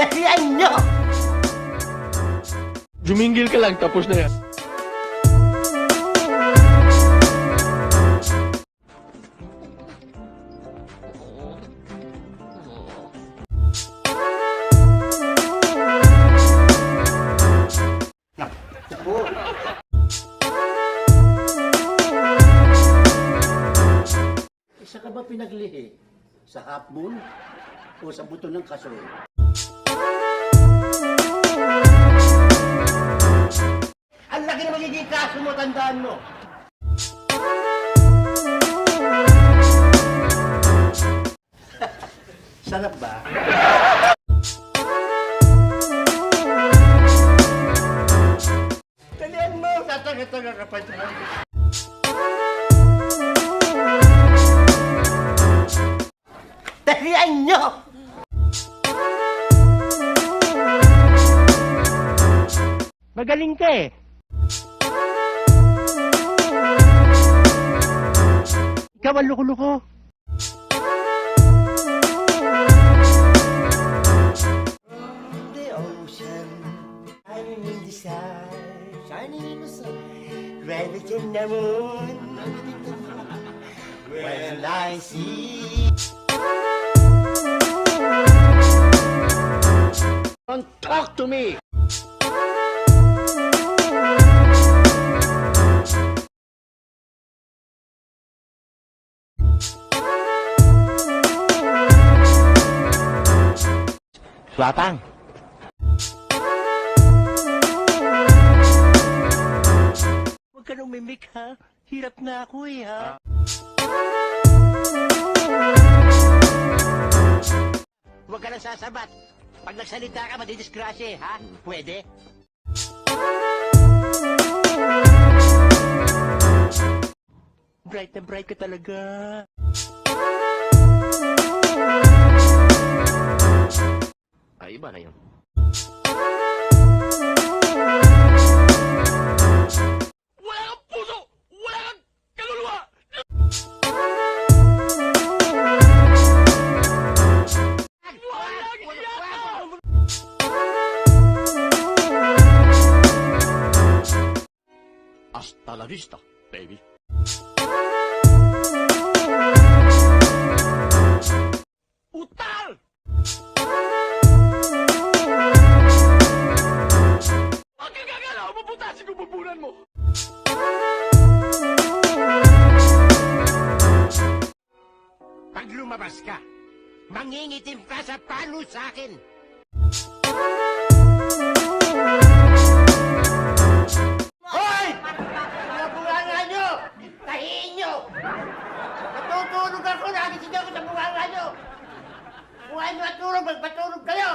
Tahiyan nyo! Jumingil ka lang, tapos na yan. Isa ka ba pinaglihi? Sa half moon? O sa buto ng kasoy? Ang laki na magiging kaso mo, tandaan mo! Sarap ba? Talian mo! Tataga-taga ka pa dyan. Talian nyo! Magaling ka eh. Ikaw ang luko-luko. The ocean, shining in the sky, shining in the sun, rabbit in the moon. When I see. Don't talk to me. Swatang. Huwag ka nang mimik ha. Hirap na ako eh ha. Huwag ka nang sasabat. Pag nagsalita ka, madidisgrasya ha? Pwede? Bright na bright ka talaga. Ay, iba na yun. Wala kang puso! Wala kang kaluluwa! Hasta la vista, baby. Utal! Huwag kang gagalaw! Maputasin ko bubunan mo! Pag lumabas ka, mangingitim ka sa palo sa akin! Hoy! Mga bunganga nyo! Tahiin nyo! Natutulog ako! Nagising ako sa bunganga nyo! Buhay nyo at tulog! Magpatulog kayo!